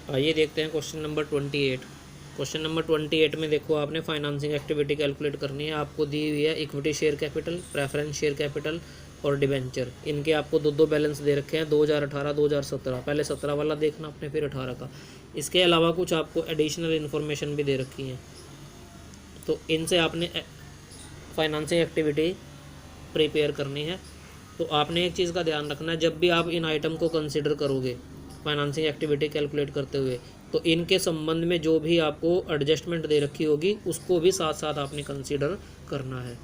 आइए देखते हैं क्वेश्चन नंबर 28। क्वेश्चन नंबर 28 में देखो, आपने फाइनेंसिंग एक्टिविटी कैलकुलेट करनी है। आपको दी हुई है equity share capital, preference share capital और डिबेंचर। इनके आपको दो दो बैलेंस दे रखे हैं, 2018 2017। पहले 17 वाला देखना आपने, फिर 18 का। इसके अलावा कुछ आपको एडिशनल इन्फॉर्मेशन भी दे रखी है, तो इनसे आपने फाइनेंसिंग एक्टिविटी प्रिपेयर करनी है। तो आपने एक चीज़ का ध्यान रखना है, जब भी आप इन आइटम को कंसिडर करोगे फाइनेंसिंग एक्टिविटी कैलकुलेट करते हुए, तो इनके संबंध में जो भी आपको एडजस्टमेंट दे रखी होगी उसको भी साथ साथ आपने कंसिडर करना है।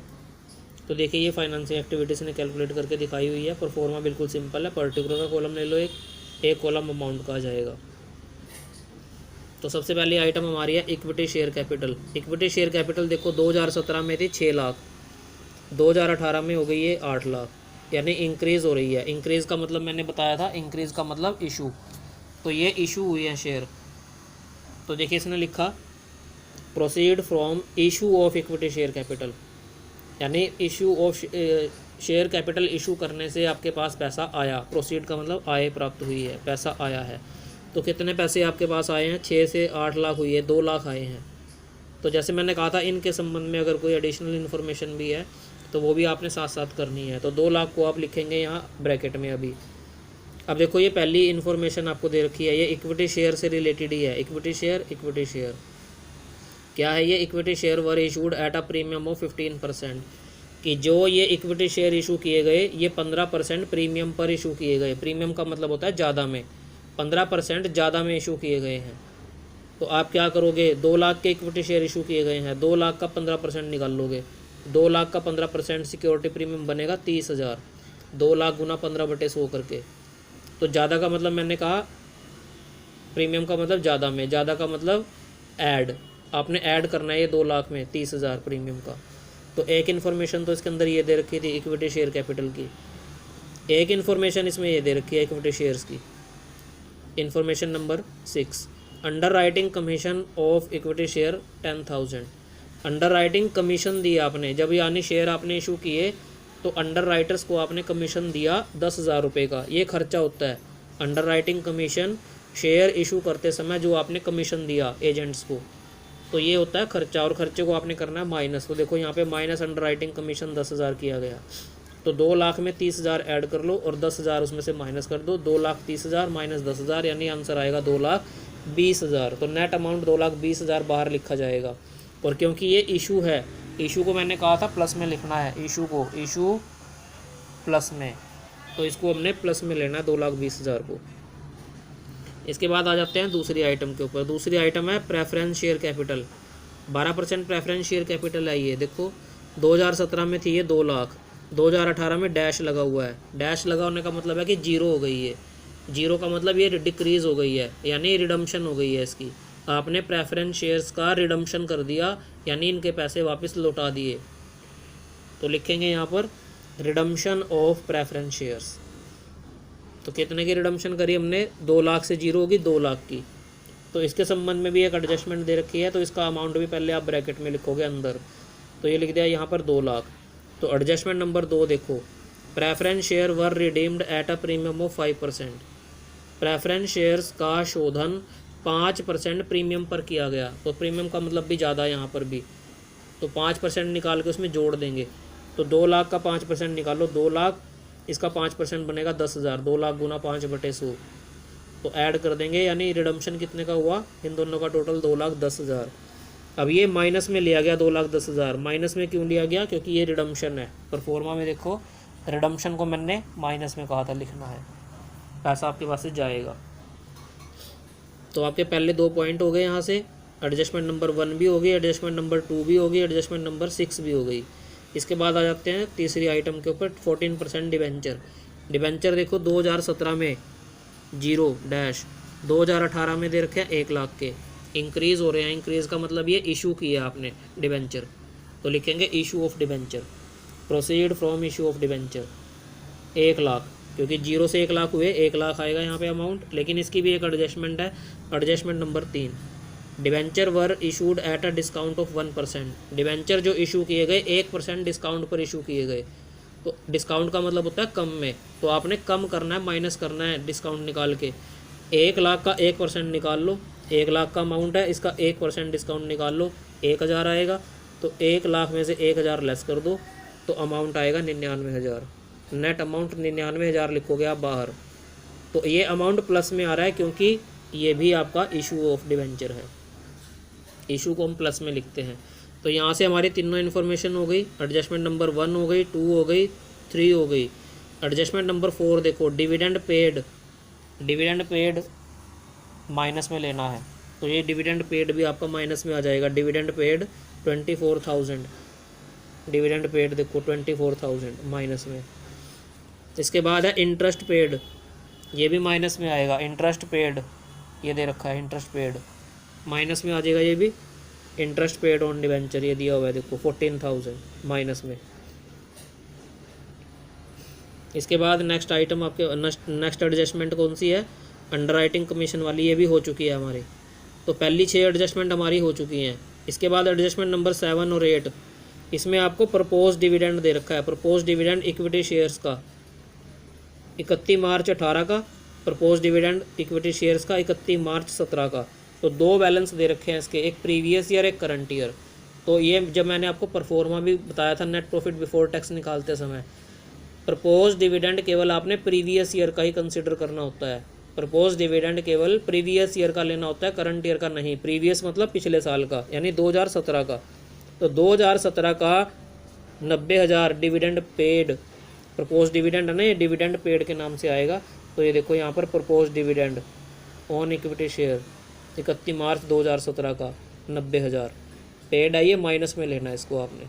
तो देखिए, ये फाइनेंसिंग एक्टिविटीज़ ने कैलकुलेट करके दिखाई हुई है। परफॉर्मा बिल्कुल सिंपल है, पर्टिकुलर का कॉलम ले लो, एक कॉलम अमाउंट का आ जाएगा। तो सबसे पहली आइटम हमारी है equity share capital. Equity share capital देखो, 2017 में थी 6 लाख, 2018 में हो गई है 8 लाख, यानी इंक्रीज़ हो रही है। इंक्रीज़ का मतलब मैंने बताया था, इंक्रीज़ का मतलब इशू। तो ये इशू हुई है शेयर। तो देखिए, इसने लिखा proceed from issue of equity share capital, यानी issue of share capital issue करने से आपके पास पैसा आया। प्रोसीड का मतलब आय प्राप्त हुई है, पैसा आया है। तो कितने पैसे आपके पास आए हैं? 6 से 8 लाख हुई है, 2 लाख आए हैं। तो जैसे मैंने कहा था, इनके संबंध में अगर कोई एडिशनल इन्फॉर्मेशन भी है तो वो भी आपने साथ साथ करनी है। तो 2 लाख को आप लिखेंगे यहाँ ब्रैकेट में अभी। अब देखो, ये पहली इन्फॉर्मेशन आपको दे रखी है, ये इक्विटी शेयर से रिलेटेड ही है। इक्विटी शेयर क्या है? ये equity share were issued at a premium of 15%, कि जो ये इक्विटी शेयर इशू किए गए ये 15% प्रीमियम पर इशू किए गए। प्रीमियम का मतलब होता है ज़्यादा में, 15% ज़्यादा में इशू किए गए हैं। तो आप क्या करोगे? 2 लाख के इक्विटी शेयर इशू किए गए हैं, 2 लाख का 15% निकाल लोगे। 2 लाख का 15% सिक्योरिटी प्रीमियम बनेगा 30,000। 2 लाख गुना 15/100 करके। तो ज़्यादा का मतलब मैंने कहा, प्रीमियम का मतलब ज़्यादा में, ज़्यादा का मतलब ऐड, आपने ऐड करना है ये 2 लाख में 30,000 प्रीमियम का। तो एक इन्फॉर्मेशन तो इसके अंदर ये दे रखी थी इक्विटी शेयर कैपिटल की, एक इन्फॉर्मेशन इसमें ये दे रखी है इक्विटी शेयर्स की। Information number 6, under writing commission of equity share 10,000। Under writing commission दिया आपने, जब यानी शेयर आपने इशू किए तो अंडर राइटर्स को आपने कमीशन दिया 10,000 रुपये का। ये खर्चा होता है under writing commission, share issue करते समय जो आपने कमीशन दिया एजेंट्स को, तो ये होता है खर्चा। और खर्चे को आपने करना है माइनस। तो देखो यहाँ पे माइनस अंडर राइटिंग कमीशन 10,000 किया गया। तो 2 लाख में 30,000 ऐड कर लो और 10,000 उसमें से माइनस कर दो। 2,30,000 माइनस 10,000, यानी आंसर आएगा 2,20,000। तो नेट अमाउंट 2,20,000 बाहर लिखा जाएगा। और क्योंकि ये इशू है, इशू को मैंने कहा था प्लस में लिखना है, इशू को इशू प्लस में, तो इसको हमने प्लस में लेना है 2,20,000 को। इसके बाद आ जाते हैं दूसरी आइटम के ऊपर। दूसरी आइटम है preference share capital. 12% preference share capital है। ये देखो, 2017 में थी ये 2 लाख, 2018 में डैश लगा हुआ है। डैश लगा होने का मतलब है कि जीरो हो गई है। जीरो का मतलब ये डिक्रीज़ हो गई है, यानी रिडम्पशन हो गई है इसकी। आपने प्रेफरेंस शेयर्स का रिडम्पशन कर दिया, यानी इनके पैसे वापस लौटा दिए। तो लिखेंगे यहाँ पर रिडम्पशन ऑफ प्रेफरेंस शेयर्स। तो कितने की रिडम्पशन करी हमने? 2 लाख से जीरो होगी 2 लाख की। तो इसके संबंध में भी एक एडजस्टमेंट दे रखी है, तो इसका अमाउंट भी पहले आप ब्रैकेट में लिखोगे अंदर। तो ये लिख दिया यहाँ पर 2 लाख। तो एडजस्टमेंट नंबर 2 देखो, preference share were redeemed at a premium of 5%। Preference shares का शोधन 5% प्रीमियम पर किया गया। तो प्रीमियम का मतलब भी ज़्यादा है यहाँ पर भी, तो 5% निकाल के उसमें जोड़ देंगे। तो 2 लाख का 5% निकालो, 2 लाख, इसका 5% बनेगा 10,000। 2 लाख गुना 5/100, तो ऐड कर देंगे, यानी रिडम्पशन कितने का हुआ? इन दोनों का टोटल 2,10,000। अब ये माइनस में लिया गया 2,10,000। माइनस में क्यों लिया गया? क्योंकि ये रिडम्पशन है। परफॉर्मा में देखो, रिडम्पशन को मैंने माइनस में कहा था लिखना है, पैसा आपके पास से जाएगा। तो आपके पहले 2 पॉइंट हो गए यहाँ से। एडजस्टमेंट नंबर 1 भी हो गई, एडजस्टमेंट नंबर 2 भी हो गई, एडजस्टमेंट नंबर 6 भी हो गई। इसके बाद आ जाते हैं तीसरी आइटम के ऊपर, 14% डिबेंचर। डिबेंचर देखो, 2017 में 0 डैश, 2018 में दे रखे हैं 1 लाख के। इंक्रीज़ हो रहे हैं, इंक्रीज़ का मतलब ये इशू किया आपने डिबेंचर। तो लिखेंगे issue of debenture, proceed from issue of debenture 1 lakh, क्योंकि 0 से 1 लाख हुए, 1 लाख आएगा यहाँ पे अमाउंट। लेकिन इसकी भी एक एडजस्टमेंट है, adjustment number 3, debenture were issued at a discount of 1%। Debenture जो इशू किए गए 1% डिस्काउंट पर इशू किए गए। तो डिस्काउंट का मतलब होता है कम में, तो आपने कम करना है, माइनस करना है डिस्काउंट निकाल के। 1,00,000 का 1% निकाल लो, 1,00,000 का अमाउंट है, इसका 1% डिस्काउंट निकाल लो, 1,000 आएगा। तो 1,00,000 में से 1,000 लेस कर दो तो अमाउंट आएगा 99,000। नेट अमाउंट 99,000 लिखोगे आप बाहर। तो ये अमाउंट प्लस में आ रहा है क्योंकि ये भी आपका इशू ऑफ डिवेंचर है, इशू को हम प्लस में लिखते हैं। तो यहाँ से हमारी तीनों इन्फॉर्मेशन हो गई। एडजस्टमेंट नंबर 1 हो गई, 2 हो गई, 3 हो गई। एडजस्टमेंट नंबर 4 देखो, dividend paid, dividend paid minus में लेना है। तो ये डिविडेंड पेड भी आपका माइनस में आ जाएगा। डिविडेंड पेड 24,000, डिविडेंड पेड देखो 24,000 माइनस में। इसके बाद है इंटरेस्ट पेड, ये भी माइनस में आएगा। इंटरेस्ट पेड ये दे रखा है, इंटरेस्ट पेड माइनस में आ जाएगा ये भी। इंटरेस्ट पेड ऑन डिवेंचर ये दिया हुआ है देखो 14,000 माइनस में। इसके बाद नेक्स्ट आइटम आपके नेक्स्ट एडजस्टमेंट कौन सी है, अंडरराइटिंग कमीशन वाली, ये भी हो चुकी है हमारी। तो पहली 6 एडजस्टमेंट हमारी हो चुकी हैं। इसके बाद एडजस्टमेंट नंबर 7 और 8, इसमें आपको प्रपोज डिविडेंड दे रखा है। प्रपोज डिविडेंड इक्विटी शेयर्स का 31 मार्च 18 का, प्रपोज डिविडेंड इक्विटी शेयर्स का 31 मार्च 17 का। तो 2 बैलेंस दे रखे हैं इसके, एक प्रीवियस ईयर, एक करंट ईयर। तो ये जब मैंने आपको परफॉर्मा भी बताया था नेट प्रॉफिट बिफोर टैक्स निकालते समय, प्रपोज डिविडेंड केवल आपने प्रीवियस ईयर का ही कंसिडर करना होता है। प्रपोज डिविडेंड केवल प्रीवियस ईयर का लेना होता है, करंट ईयर का नहीं। प्रीवियस मतलब पिछले साल का, यानी 2017 का। तो 2017 का 90,000 डिविडेंड पेड, प्रपोज डिविडेंड है ना, ये डिविडेंड पेड के नाम से आएगा। तो ये देखो यहाँ पर propose dividend on equity share 31 मार्च 2017 का 90,000 पेड है, ये माइनस में लेना है इसको आपने।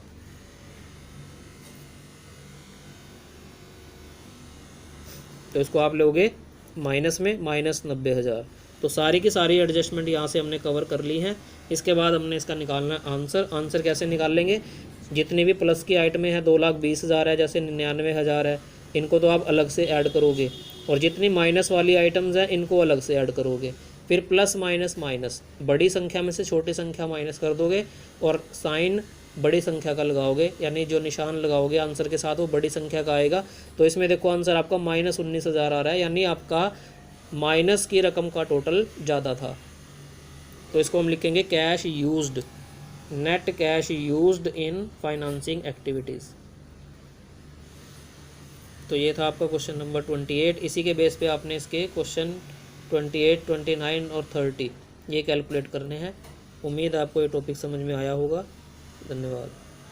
तो इसको आप लोगे माइनस में, माइनस 90,000। तो सारी की सारी एडजस्टमेंट यहाँ से हमने कवर कर ली हैं। इसके बाद हमने इसका निकालना है आंसर। आंसर कैसे निकाल लेंगे, जितनी भी प्लस की आइटमें हैं 2,20,000 है, जैसे 99,000 है, इनको तो आप अलग से ऐड करोगे। और जितनी माइनस वाली आइटम्स हैं इनको अलग से ऐड करोगे। फिर प्लस माइनस माइनस, बड़ी संख्या में से छोटी संख्या माइनस कर दोगे और साइन बड़ी संख्या का लगाओगे, यानी जो निशान लगाओगे आंसर के साथ वो बड़ी संख्या का आएगा। तो इसमें देखो आंसर आपका -19,000 आ रहा है, यानी आपका माइनस की रकम का टोटल ज़्यादा था। तो इसको हम लिखेंगे cash used, net cash used in financing activities. तो ये था आपका क्वेश्चन नंबर 28। इसी के बेस पे आपने इसके क्वेश्चन 28, 29 और 30 ये कैलकुलेट करने हैं। उम्मीद है आपको ये टॉपिक समझ में आया होगा। धन्यवाद।